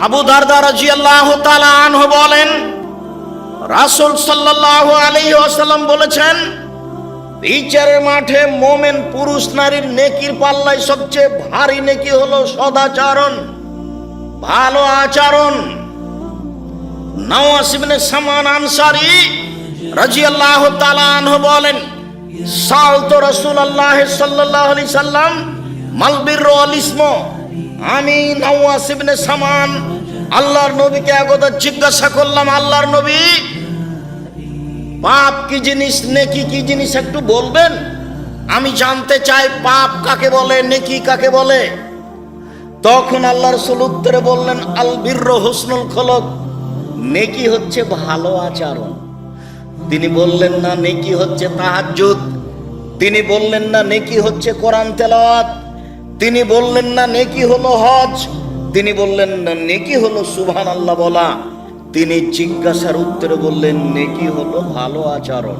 আবু দারদা রাদিয়াল্লাহু তাআলা আনহু বলেন, রাসূল সাল্লাল্লাহু আলাইহি ওয়াসাল্লাম বলেছেন, বিচারের মাঠে মুমিন পুরুষ নারীর নেকির পাল্লায় সবচেয়ে ভারী নেকি হলো সদাচরণ, ভালো আচরণ। নওয়াস ইবনে সামান আনসারী রাদিয়াল্লাহু তাআলা আনহু বলেন, সালতু রাসূলুল্লাহ সাল্লাল্লাহু আলাইহি সাল্লাম মাল বিররু ওয়াল ইসমু। আমি নওয়াস ইবনে সামান আল্লাহর নবীকে একদা জিজ্ঞাসা করলাম, আল্লাহর নবী, পাপ কি জিনিস, নেকি কি জিনিস একটু বলবেন? আমি জানতে চাই পাপ কাকে বলে, নেকি কাকে বলে। তখন আল্লাহ রাসূল উত্তরে বললেন, আল বিররু হুসনুল খুলুক, নেকি হচ্ছে ভালো আচরণ। তিনি বললেন না নেকি হচ্ছে তাহাজ্জুদ, তিনি বললেন না নেকি হচ্ছে কোরআন তেলাওয়াত, তিনি বললেন না নেকি হলো হজ, তিনি বললেন না নেকি হলো সুবহানাল্লাহ বলা। তিনি জিজ্ঞাসার উত্তরে বললেন নেকি হলো ভালো আচরণ।